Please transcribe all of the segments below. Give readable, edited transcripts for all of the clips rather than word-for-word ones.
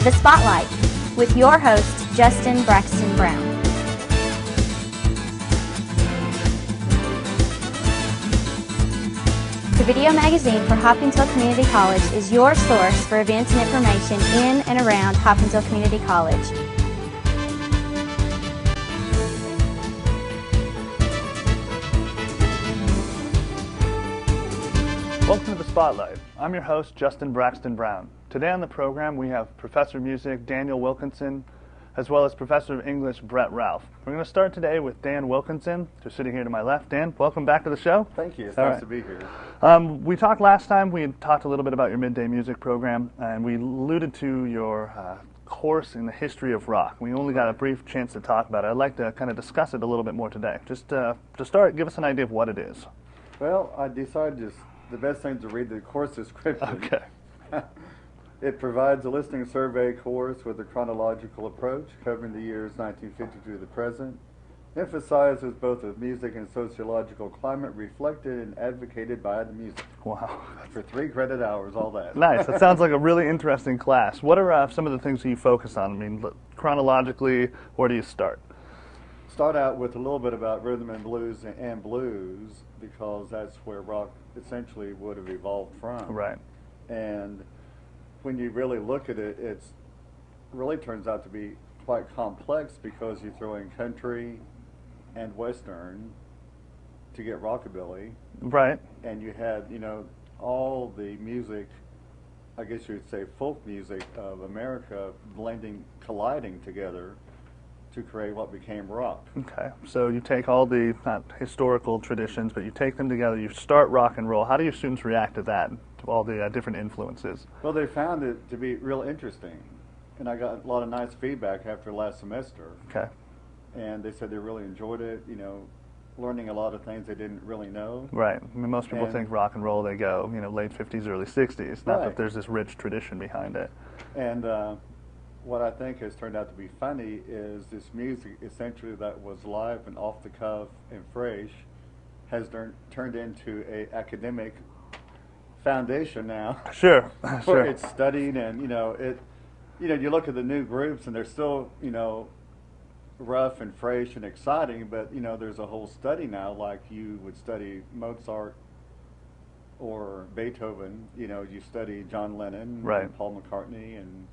The Spotlight, with your host, Justin Braxton-Brown. The video magazine for Hopkinsville Community College is your source for events and information in and around Hopkinsville Community College. Welcome to The Spotlight. I'm your host, Justin Braxton-Brown. Today on the program we have Professor of Music Daniel Wilkinson, as well as Professor of English Brett Ralph. We're going to start today with Dan Wilkinson, who's sitting here to my left. Dan, welcome back to the show. Thank you. It's nice to be here. We talked last time, we had talked a little bit about your midday music program, and we alluded to your course in the history of rock. We only got a brief chance to talk about it. I'd like to kind of discuss it a little bit more today. Just to start, give us an idea of what it is. Well, I decided the best thing to read the course description. Okay. It provides a listening survey course with a chronological approach covering the years 1950 to the present. Emphasizes both the music and sociological climate reflected and advocated by the music. Wow. For 3 credit hours, all that. Nice. That sounds like a really interesting class. What are some of the things that you focus on? I mean, chronologically, where do you start? Start out with a little bit about rhythm and blues, because that's where rock essentially would have evolved from. Right. And when you really look at it, it really turns out to be quite complex because you throw in country and western to get rockabilly. Right. And you had, all the music, I guess you would say folk music of America colliding together to create what became rock. Okay, so you take all the, not historical traditions, but you take them together, you start rock and roll. How do your students react to that, to all the different influences? Well, they found it to be real interesting, and I got a lot of nice feedback after last semester. Okay. And they said they really enjoyed it, learning a lot of things they didn't really know. Right. I mean, most people think rock and roll, they go, late 50s, early 60s, not that there's this rich tradition behind it. And what I think has turned out to be funny is this music, essentially that was live and off the cuff and fresh, has turned into a academic foundation now. Sure, sure. It's studied, and you look at the new groups and they're still rough and fresh and exciting, but there's a whole study now, like you would study Mozart or Beethoven. You study John Lennon, right, and Paul McCartney, and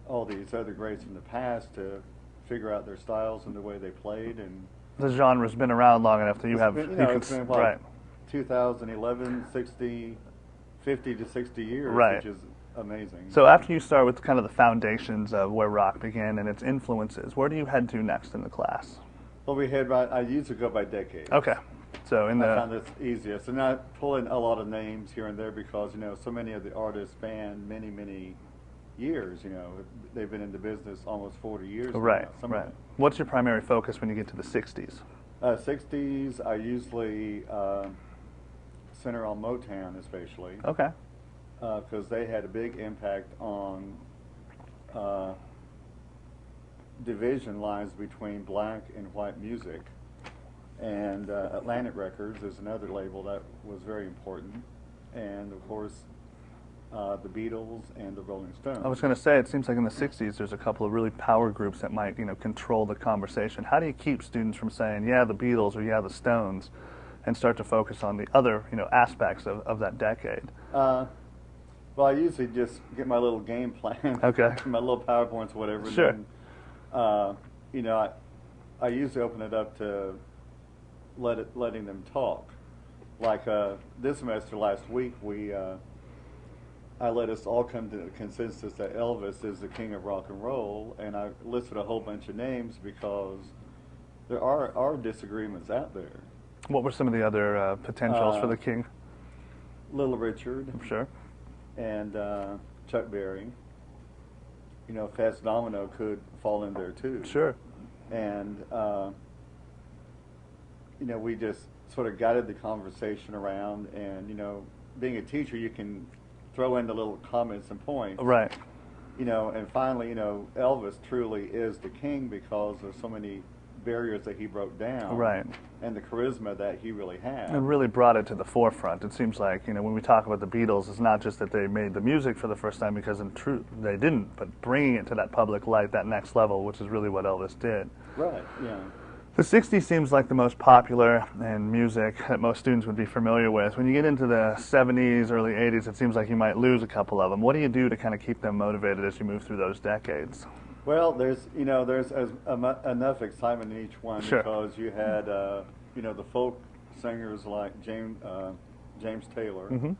all these other greats from the past to figure out their styles and the way they played. And the genre's been around long enough that it's been right, 2011, 50 to 60 years, right, which is amazing. So after you start with kind of the foundations of where rock began and its influences, where do you head to next in the class? Well, I usually go by decade. Okay. So I found this easiest, and I pull in a lot of names here and there because so many of the artists span many years. They've been in the business almost 40 years. Right, now, right. What's your primary focus when you get to the 60s? 60s, I usually center on Motown, especially. Okay. Because they had a big impact on division lines between black and white music. And Atlantic Records is another label that was very important. And of course, the Beatles and the Rolling Stones. I was going to say, it seems like in the 60s there's a couple of really power groups that might, control the conversation. How do you keep students from saying, yeah, the Beatles or yeah, the Stones, and start to focus on the other, aspects of that decade? Well, I usually just get my little game plan. Okay. My little PowerPoints or whatever. Sure. And then, I usually open it up to letting them talk. Like this semester, last week, I let us all come to the consensus that Elvis is the king of rock and roll, and I listed a whole bunch of names because there are disagreements out there. What were some of the other potentials for the king? Little Richard. Sure. And Chuck Berry. Fats Domino could fall in there too. Sure. And we just sort of guided the conversation around, and being a teacher, you can throw in the little comments and points. Right. And finally, Elvis truly is the king because of so many barriers that he broke down, Right. and the charisma that he really had. And really brought it to the forefront. It seems like, when we talk about the Beatles, it's not just that they made the music for the first time, because in truth they didn't, but bringing it to that public light, that next level, which is really what Elvis did. Right, yeah. The 60s seems like the most popular in music that most students would be familiar with. When you get into the 70s, early 80s, it seems like you might lose a couple of them. What do you do to kind of keep them motivated as you move through those decades? Well, there's enough excitement in each one. Sure. Because you had the folk singers like James Taylor. Mm-hmm.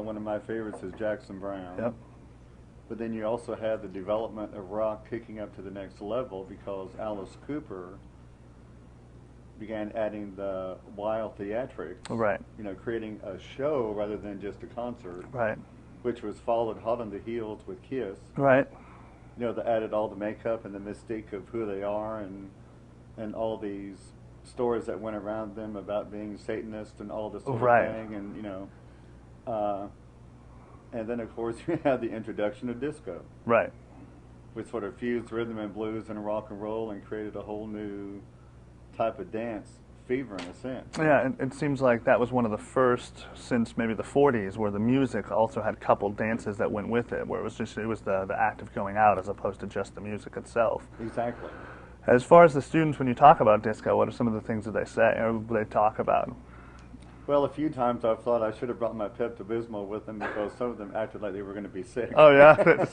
One of my favorites is Braxton-Brown. Yep. But then you also had the development of rock kicking up to the next level, because Alice Cooper began adding the wild theatrics. Right. Creating a show rather than just a concert. Right. Which was followed hot on the heels with Kiss. Right. They added all the makeup and the mystique of who they are, and all these stories that went around them about being Satanists and all this sort Right. of thing, and then of course you had the introduction of disco, Right. which sort of fused rhythm and blues and rock and roll and created a whole new type of dance fever in a sense. Yeah, it seems like that was one of the first since maybe the 40s where the music also had coupled dances that went with it, where it was the act of going out as opposed to just the music itself. Exactly. As far as the students, when you talk about disco, what are some of the things that they say or they talk about? Well, a few times I've thought I should have brought my Pepto-Bismol with them, because some of them acted like they were going to be sick. Oh yeah.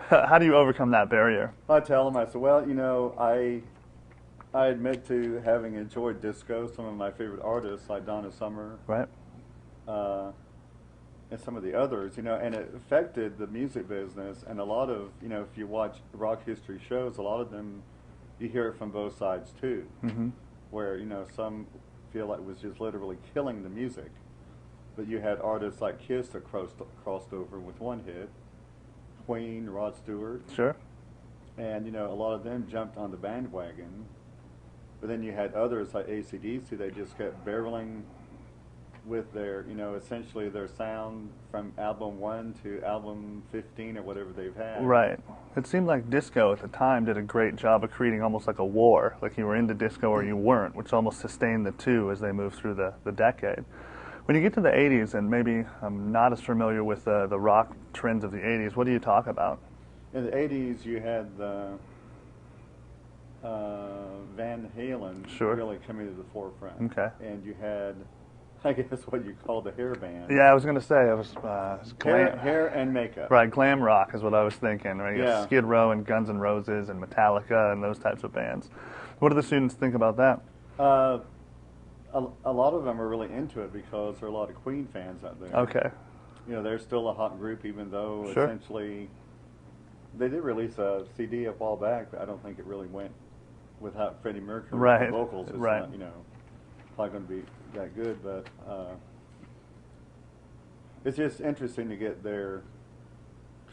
How do you overcome that barrier? I tell them, I said, well, I admit to having enjoyed disco. Some of my favorite artists, like Donna Summer, Right. And some of the others, and it affected the music business. And a lot of, if you watch rock history shows, a lot of them, you hear it from both sides too, Mm-hmm. where, some feel like it was just literally killing the music. But you had artists like Kiss that crossed over with one hit, Queen, Rod Stewart. Sure. And, a lot of them jumped on the bandwagon. But then you had others like AC/DC, they just kept barreling with their, essentially their sound from album 1 to album 15 or whatever they've had. Right. It seemed like disco at the time did a great job of creating almost like a war, like you were into disco or you weren't, which almost sustained the two as they moved through the decade. When you get to the 80s, and maybe I'm not as familiar with the rock trends of the 80s, what do you talk about? In the 80s, you had the Van Halen Sure. really coming to the forefront. Okay. And you had, I guess, what you call the hair band. Yeah, I was going to say, it was glam. Hair and makeup. Right, glam rock is what I was thinking. Right? You got Yeah. Skid Row and Guns N' Roses and Metallica and those types of bands. What do the students think about that? A lot of them are really into it because there are a lot of Queen fans out there. Okay. They're still a hot group, even though Sure. essentially they did release a CD a while back, but I don't think it really went without Freddie Mercury Right, vocals. It's right. not, probably going to be that good, but it's just interesting to get their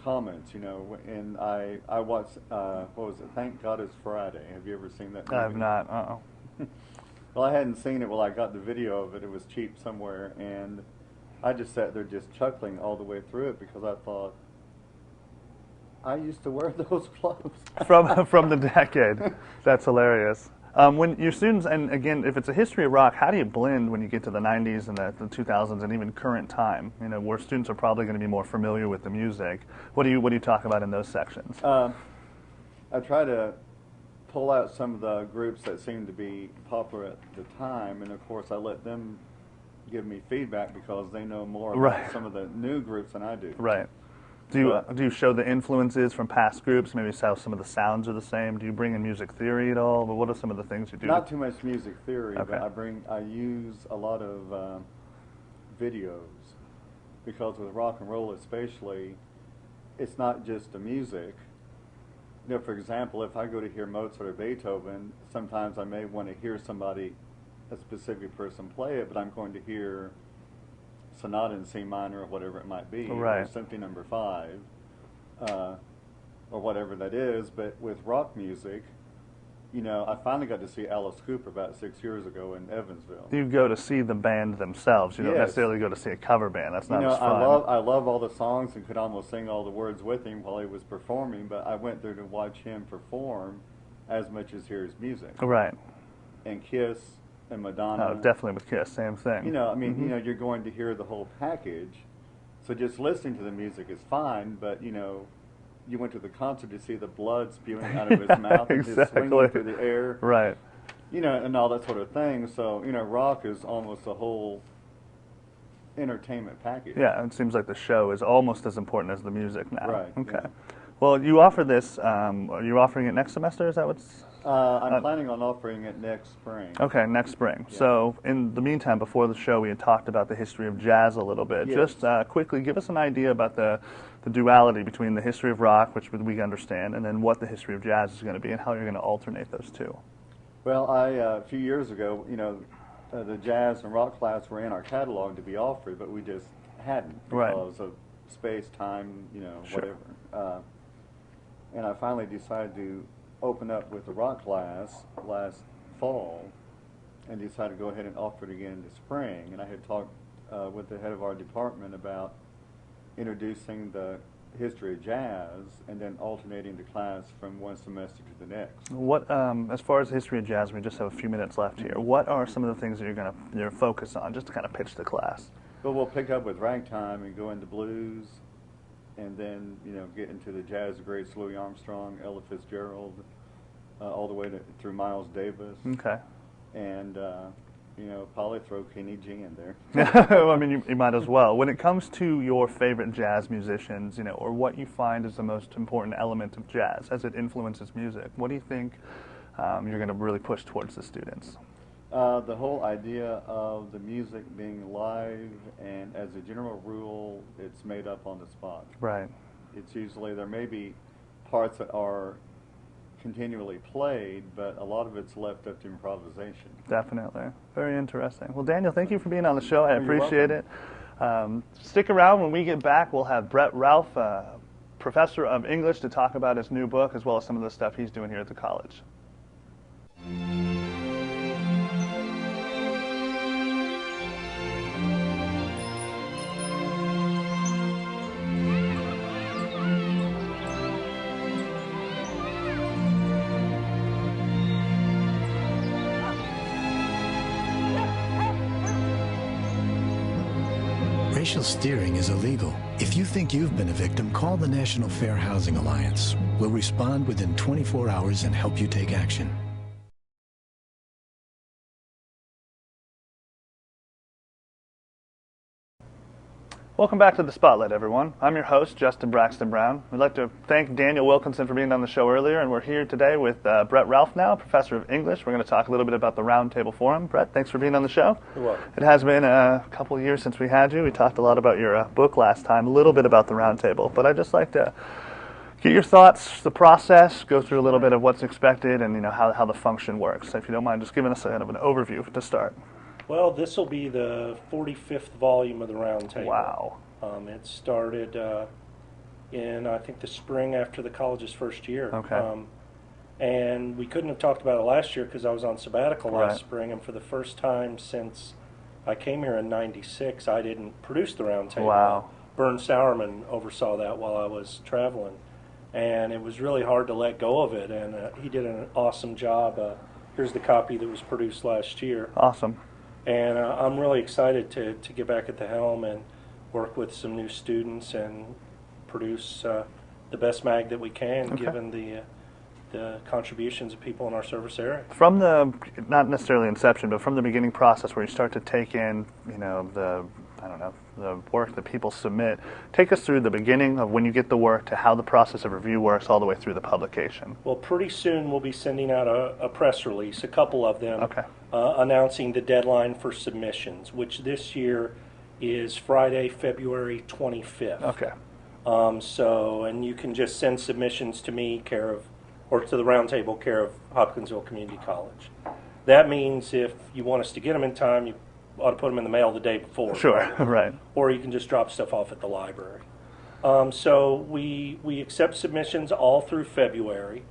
comments, and I watched, what was it, Thank God It's Friday. Have you ever seen that movie? I have not. Well, I hadn't seen it. Well, I got the video of it. It was cheap somewhere, and I just sat there just chuckling all the way through it because I thought, I used to wear those clothes. From the decade. That's hilarious. When your students, and again, if it's a history of rock, how do you blend when you get to the 90s and the 2000s and even current time, where students are probably going to be more familiar with the music? What do you talk about in those sections? I try to pull out some of the groups that seem to be popular at the time, and of course I let them give me feedback because they know more about Right. some of the new groups than I do. Right. Do you show the influences from past groups? Maybe how some of the sounds are the same. Do you bring in music theory at all? But what are some of the things you do? Not too much music theory, Okay. but I use a lot of videos because with rock and roll especially, it's not just the music. For example, if I go to hear Mozart or Beethoven, sometimes I may want to hear a specific person play it, but I'm going to hear Sonata in C minor or whatever it might be, Right. or Symphony No. 5, or whatever that is. But with rock music, I finally got to see Alice Cooper about 6 years ago in Evansville. You go to see the band themselves. You don't Yes. necessarily go to see a cover band. That's not as fun. I love all the songs and could almost sing all the words with him while he was performing, but I went there to watch him perform, as much as hear his music. Right. And Kiss and Madonna. Oh, definitely with Kiss, same thing. You know, I mean, you know, you're going to hear the whole package. So just listening to the music is fine, but, you know, you went to the concert to see the blood spewing out of his mouth and his swinging through the air. Right. You know, and all that sort of thing. So, you know, rock is almost a whole entertainment package. Yeah, it seems like the show is almost as important as the music now. Right. Okay. Yeah. Well, you offer this, are you offering it next semester? Is that what's... I'm planning on offering it next spring. Okay, next spring. Yeah. So in the meantime, before the show, we had talked about the history of jazz a little bit. Yes. Just quickly, give us an idea about the duality between the history of rock, which we understand, and then what the history of jazz is going to be and how you're going to alternate those two. Well, a few years ago, you know, the jazz and rock class were in our catalog to be offered, but we just hadn't because of space, time, you know, Sure. whatever. And I finally decided to open up with the rock class last fall and decided to go ahead and offer it again in the spring. And I had talked with the head of our department about introducing the history of jazz and then alternating the class from one semester to the next. What, as far as the history of jazz, we just have a few minutes left here. What are some of the things that you're focus on, just to kind of pitch the class? Well, we'll pick up with ragtime and go into blues, and then, you know, get into the jazz greats, Louis Armstrong, Ella Fitzgerald, all the way through Miles Davis. Okay. And, you know, probably throw Kenny G in there. I mean, you might as well. When it comes to your favorite jazz musicians, you know, or what you find is the most important element of jazz as it influences music, what do you think you're going to really push towards the students? The whole idea of the music being live, and as a general rule, it's made up on the spot. Right. It's usually, there may be parts that are continually played, but a lot of it's left up to improvisation. Definitely. Very interesting. Well, Daniel, thank you for being on the show. I You're appreciate it. Stick around. When we get back, we'll have Brett Ralph, professor of English, to talk about his new book as well as some of the stuff he's doing here at the college. Racial steering is illegal. If you think you've been a victim, call the National Fair Housing Alliance. We'll respond within 24 hours and help you take action. Welcome back to the Spotlight, everyone. I'm your host, Justin Braxton-Brown. We'd like to thank Daniel Wilkinson for being on the show earlier, and we're here today with Brett Ralph now, professor of English. We're going to talk a little bit about the Roundtable Forum. Brett, thanks for being on the show. You're welcome. It has been a couple of years since we had you. We talked a lot about your book last time, a little bit about the Roundtable, but I'd just like to get your thoughts, the process, go through a little bit of what's expected, and how the function works. So if you don't mind, just giving us kind of an overview to start. Well, this will be the 45th volume of the Roundtable. Wow. It started in, I think, the spring after the college's first year. Okay. And we couldn't have talked about it last year because I was on sabbatical Right. last spring, and for the first time since I came here in '96, I didn't produce the Roundtable. Wow. Bern Sauerman oversaw that while I was traveling, and it was really hard to let go of it, and he did an awesome job. Here's the copy that was produced last year. Awesome. And I'm really excited to get back at the helm and work with some new students and produce the best mag that we can, Okay. given the contributions of people in our service area. From the, not necessarily inception, but from the beginning process where you start to take in, the work that people submit, take us through the beginning of when you get the work to how the process of review works all the way through the publication. Well, pretty soon we'll be sending out a press release, a couple of them, Okay. announcing the deadline for submissions, which this year is Friday, February 25th. Okay. And you can just send submissions to me, or to the Roundtable, care of Hopkinsville Community College. That means if you want us to get them in time, you ought to put them in the mail the day before. Sure, right. Or you can just drop stuff off at the library. So we accept submissions all through February,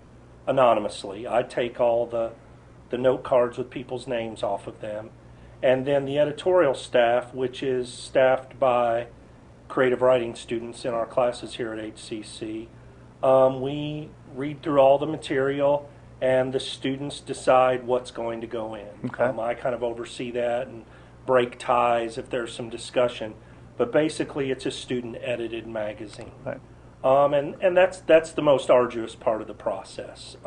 anonymously. I take all the note cards with people's names off of them. And then the editorial staff, which is staffed by creative writing students in our classes here at HCC, we read through all the material and the students decide what's going to go in. Okay. I kind of oversee that and break ties if there's some discussion, but basically it's a student-edited magazine. Right. And that's the most arduous part of the process,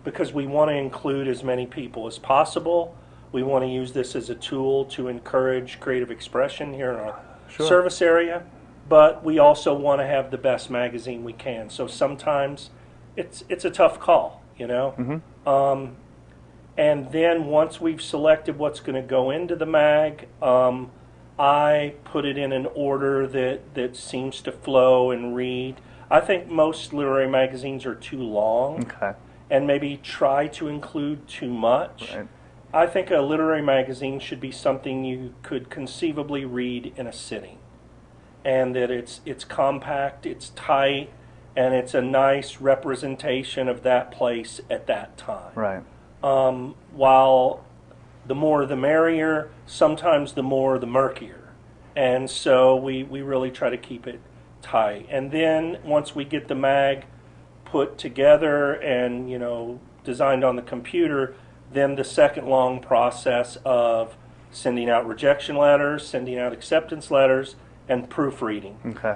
because we want to include as many people as possible. We want to use this as a tool to encourage creative expression here in our Sure. service area, but we also want to have the best magazine we can. So sometimes it's a tough call, you know. Mm-hmm. And then once we've selected what's going to go into the mag, I put it in an order that seems to flow and read. I think most literary magazines are too long Okay. and maybe try to include too much. Right. I think a literary magazine should be something you could conceivably read in a sitting, and that it's compact, it's tight, and it's a nice representation of that place at that time. Right. While the more the merrier, sometimes the more the murkier. And so we really try to keep it tight. And then once we get the mag put together and, you know, designed on the computer, then the second long process of sending out rejection letters, sending out acceptance letters, and proofreading Okay.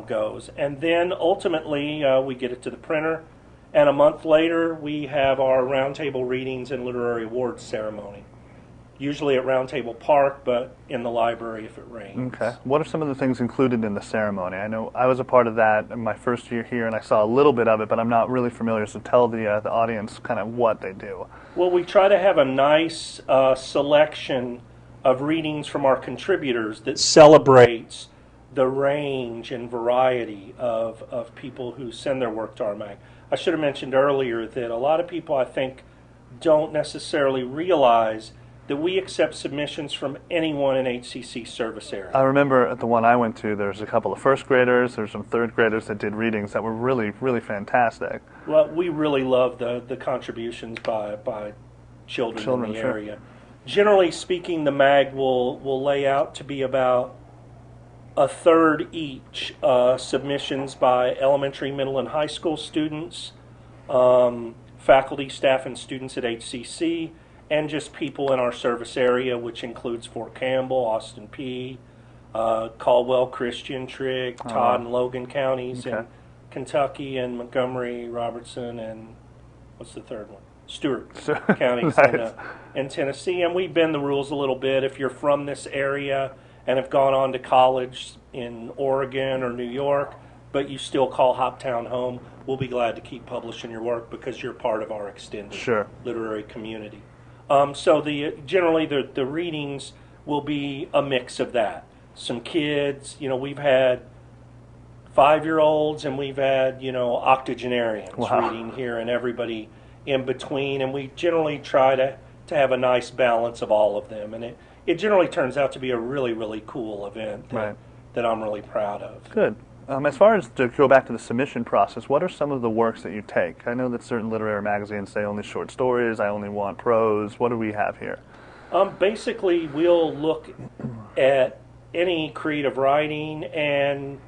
goes. And then ultimately we get it to the printer, and a month later we have our roundtable readings and literary awards ceremony. Usually at Roundtable Park, but in the library if it rains. Okay. What are some of the things included in the ceremony? I know I was a part of that in my first year here, and I saw a little bit of it, but I'm not really familiar. So tell the audience kind of what they do. Well, we try to have a nice selection of readings from our contributors that celebrates the range and variety of people who send their work to our mag. I should have mentioned earlier that a lot of people, I think, don't necessarily realize that we accept submissions from anyone in HCC service area. I remember at the one I went to, there's a couple of first graders, there's some third graders that did readings that were really, really fantastic. Well, we really love the contributions by children in the sure. area. Generally speaking, the mag will lay out to be about a third each submissions by elementary, middle, and high school students, faculty, staff, and students at HCC, and just people in our service area, which includes Fort Campbell, Austin P, Caldwell, Christian, Trigg, Todd, and Logan counties, Okay. and Kentucky, and Montgomery, Robertson, and what's the third one? Stewart counties Nice. in Tennessee. And we bend the rules a little bit. If you're from this area and have gone on to college in Oregon or New York, but you still call Hoptown home, we'll be glad to keep publishing your work because you're part of our extended Sure. literary community. So generally the readings will be a mix of that. Some kids, you know, we've had 5-year-olds and we've had, you know, octogenarians Wow. reading here, and everybody in between, and we generally try to have a nice balance of all of them, and it generally turns out to be a really, really cool event Right. that I'm really proud of. Good. As far as to go back to the submission process, what are some of the works that you take? I know that certain literary magazines say only short stories, I only want prose. What do we have here? Basically, we'll look at any creative writing and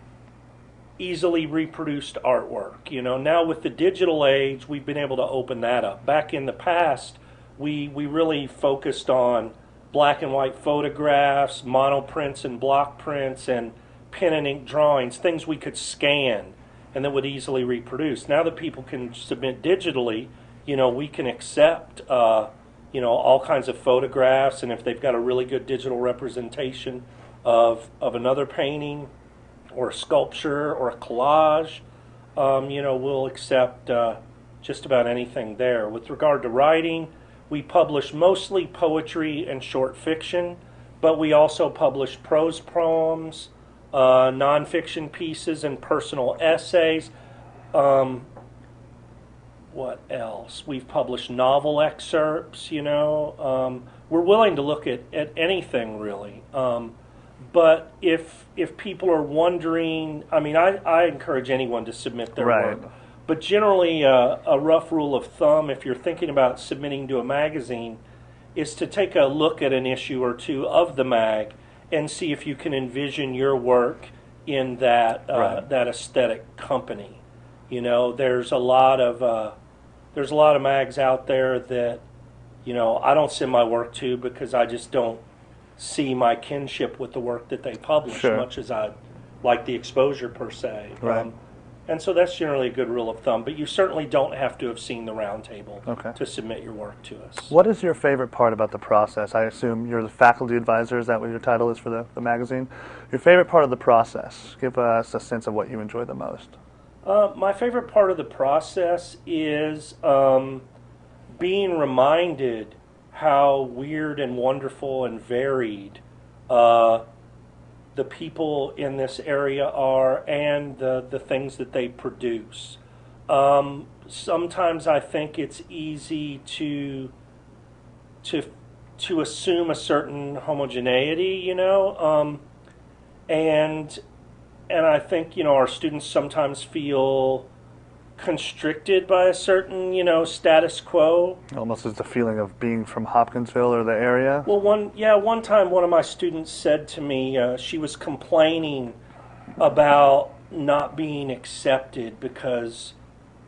easily reproduced artwork. You know, now with the digital age, we've been able to open that up. Back in the past, we really focused on black and white photographs, monoprints and block prints, and pen and ink drawings, things we could scan and that would easily reproduce. Now that people can submit digitally, you know, we can accept, you know, all kinds of photographs, and if they've got a really good digital representation of another painting or a sculpture or a collage, you know, we'll accept just about anything there. With regard to writing, we publish mostly poetry and short fiction, but we also publish prose poems, nonfiction pieces, and personal essays. What else? We've published novel excerpts, you know. We're willing to look at anything, really. But if people are wondering, I mean, I encourage anyone to submit their Right. work. But generally, a rough rule of thumb, if you're thinking about submitting to a magazine, is to take a look at an issue or two of the mag and see if you can envision your work in that Right. that aesthetic company. You know, there's a lot of there's a lot of mags out there that, I don't send my work to because I just don't see my kinship with the work that they publish, Sure. much as I like the exposure per se. Right. And so that's generally a good rule of thumb, but you certainly don't have to have seen the roundtable Okay. to submit your work to us. What is your favorite part about the process? I assume you're the faculty advisor. Is that what your title is for the magazine? Your favorite part of the process. Give us a sense of what you enjoy the most. My favorite part of the process is being reminded how weird and wonderful and varied the people in this area are, and the things that they produce. Sometimes I think it's easy to assume a certain homogeneity, and I think our students sometimes feel constricted by a certain status quo. Almost as the feeling of being from Hopkinsville or the area. Well, one time one of my students said to me, she was complaining about not being accepted because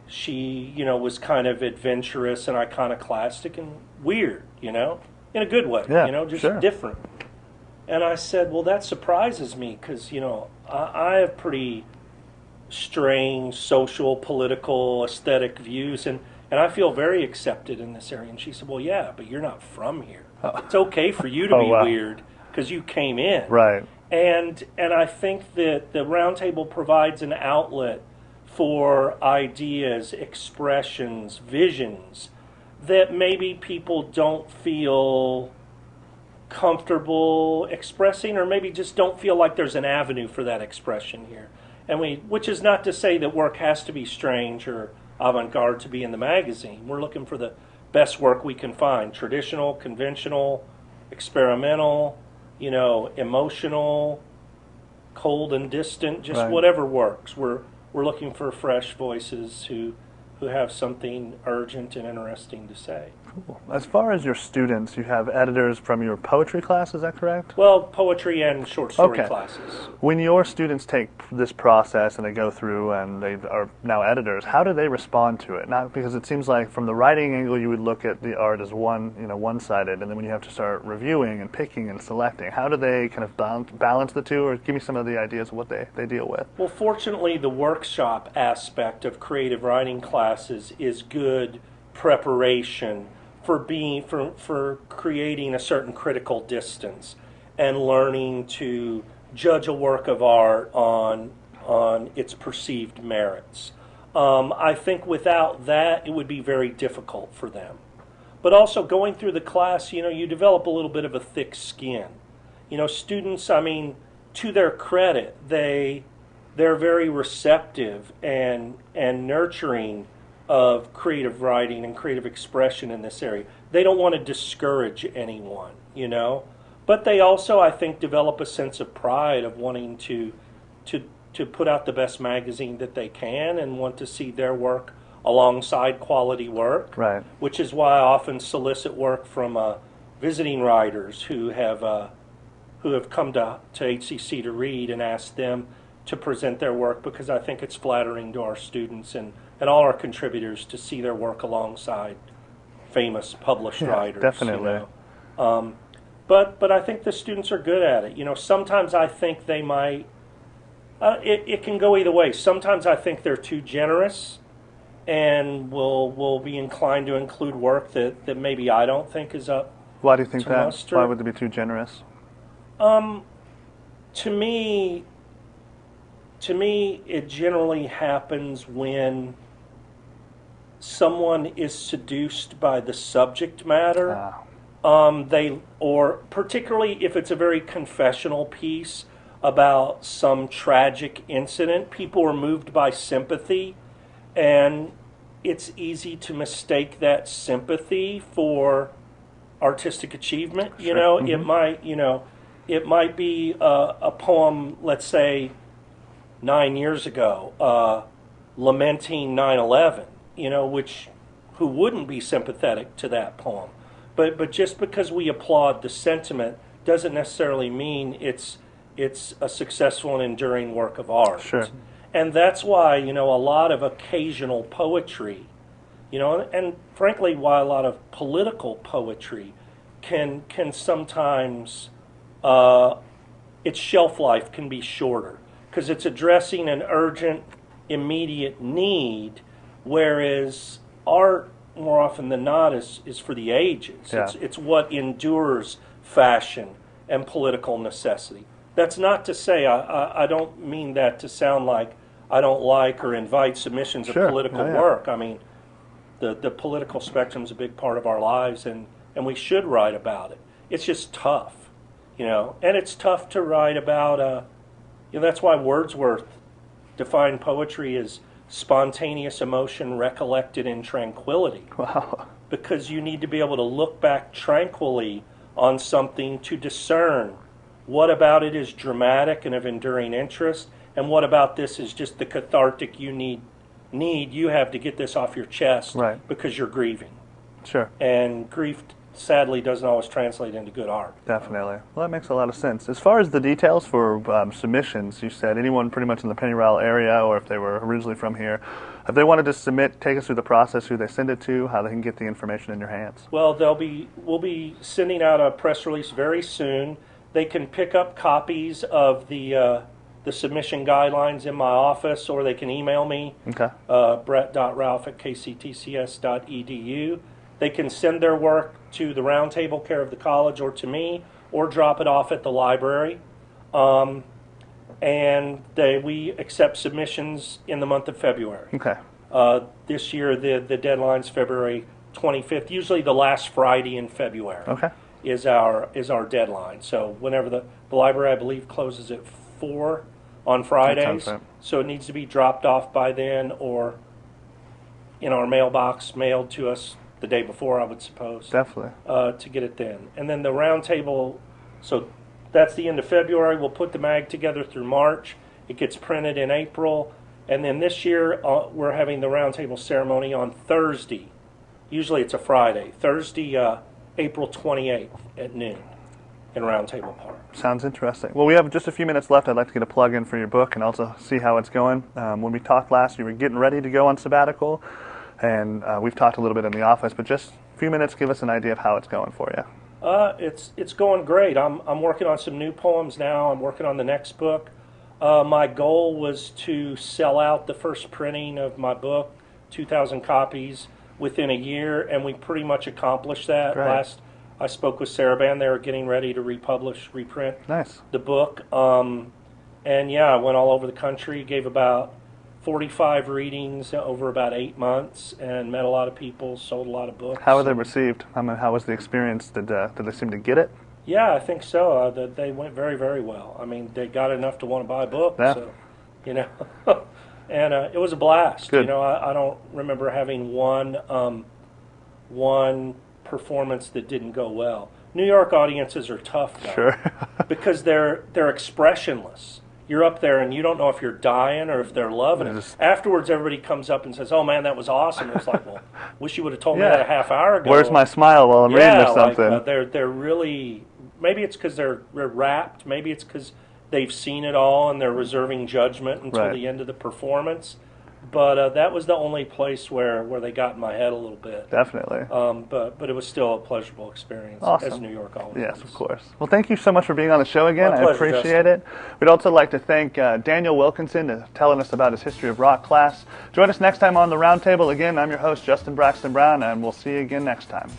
she, was kind of adventurous and iconoclastic and weird, in a good way, Yeah, just sure. different. And I said, well, that surprises me because, I have pretty strange social, political, aesthetic views, and I feel very accepted in this area. And she said, well, yeah, but you're not from here. It's okay for you to Oh, be wow. weird because you came in. Right. And I think that the roundtable provides an outlet for ideas, expressions, visions that maybe people don't feel comfortable expressing, or maybe just don't feel like there's an avenue for that expression here. And which is not to say that work has to be strange or avant-garde to be in the magazine. We're looking for the best work we can find: traditional, conventional, experimental, emotional, cold and distant, just Right. whatever works. We're looking for fresh voices who have something urgent and interesting to say. Cool. As far as your students, you have editors from your poetry class, is that correct? Well, poetry and short story Okay. classes. When your students take this process and they go through and they are now editors, how do they respond to it? Not because it seems like from the writing angle you would look at the art as one-sided, and then when you have to start reviewing and picking and selecting, how do they kind of balance the two, or give me some of the ideas of what they deal with? Well, fortunately, the workshop aspect of creative writing classes is good preparation for creating a certain critical distance and learning to judge a work of art on its perceived merits. I think without that, it would be very difficult for them. But also going through the class, you develop a little bit of a thick skin. Students, to their credit, they're very receptive and nurturing of creative writing and creative expression in this area. They don't want to discourage anyone, but they also, I think, develop a sense of pride of wanting to put out the best magazine that they can and want to see their work alongside quality work. Right. Which is why I often solicit work from visiting writers who have come to HCC to read, and ask them to present their work, because I think it's flattering to our students and all our contributors to see their work alongside famous published writers. Definitely. But I think the students are good at it. Sometimes I think they might. It can go either way. Sometimes I think they're too generous, and will be inclined to include work that maybe I don't think is up. Why do you think to that? muster. Why would they be too generous? To me, it generally happens when someone is seduced by the subject matter. Or particularly if it's a very confessional piece about some tragic incident, people are moved by sympathy, and it's easy to mistake that sympathy for artistic achievement. Sure. It might be a poem, let's say 9 years ago, lamenting 9/11, who wouldn't be sympathetic to that poem? But just because we applaud the sentiment doesn't necessarily mean it's a successful and enduring work of art. Sure. And that's why, a lot of occasional poetry You know, and frankly, why a lot of political poetry can sometimes its shelf life can be shorter because it's addressing an urgent, immediate need, whereas art, more often than not, is for the ages. Yeah. It's what endures fashion and political necessity. That's not to say, I don't mean that to sound like I don't like or invite submissions Sure. of political work. I mean, the political spectrum is a big part of our lives, and we should write about it. It's just tough, you know, and it's tough to write about, you know, that's why Wordsworth defined poetry as spontaneous emotion recollected in tranquility. Wow. Because you need to be able to look back tranquilly on something to discern what about it is dramatic and of enduring interest, and what about this is just the cathartic you have to get this off your chest Right. because you're grieving. Sure. And grief, sadly, doesn't always translate into good art. Definitely. Well, that makes a lot of sense. As far as the details for submissions, you said anyone pretty much in the Penny Rowell area, or if they were originally from here, if they wanted to submit, take us through the process, who they send it to, how they can get the information in your hands. Well, we'll be sending out a press release very soon. They can pick up copies of the submission guidelines in my office, or they can email me, Okay. brett.ralph@kctcs.edu. They can send their work to the roundtable care of the college or to me, or drop it off at the library. And we accept submissions in the month of February. Okay. This year, the deadline's February 25th. Usually the last Friday in February Okay. is our deadline. So whenever the library, I believe, closes at 4 on Fridays. That sounds right. So it needs to be dropped off by then, or in our mailbox, mailed to us the day before, I would suppose. Definitely. To get it then. And then the roundtable, so that's the end of February. We'll put the mag together through March. It gets printed in April. And then this year, we're having the roundtable ceremony on Thursday. Usually it's a Friday. Thursday, April 28th at noon in Roundtable Park. Sounds interesting. Well, we have just a few minutes left. I'd like to get a plug in for your book and also see how it's going. When we talked last, you were getting ready to go on sabbatical, and we've talked a little bit in the office, but just a few minutes, give us an idea of how it's going for you. It's going great. I'm working on some new poems now. I'm working on the next book. My goal was to sell out the first printing of my book, 2,000 copies, within a year, and we pretty much accomplished that. Great. Last I spoke with Saraband. They were getting ready to reprint Nice. the book. And yeah, I went all over the country, gave about 45 readings over about 8 months, and met a lot of people, sold a lot of books. How were they received? I mean, how was the experience? Did they seem to get it? Yeah, I think so. They went very, very well. I mean, they got enough to want to buy a book. Yeah. So, you know, and it was a blast. Good. You know, I don't remember having one performance that didn't go well. New York audiences are tough, though, Sure. because they're expressionless. You're up there and you don't know if you're dying or if they're loving it. Just- Afterwards, everybody comes up and says, "Oh man, that was awesome." It's like, well, wish you would have told me Yeah. that a half hour ago. Where's my smile while I'm reading Yeah, or something? they're really, maybe it's because they're rapt, maybe it's because they've seen it all and they're reserving judgment until Right. the end of the performance. But that was the only place where they got in my head a little bit. Definitely. But it was still a pleasurable experience, Awesome. as New York always Yes, is. of course. Well, thank you so much for being on the show again. My I pleasure, appreciate it. We'd also like to thank Daniel Wilkinson telling us about his History of Rock class. Join us next time on the Roundtable. Again, I'm your host, Justin Braxton-Brown, and we'll see you again next time.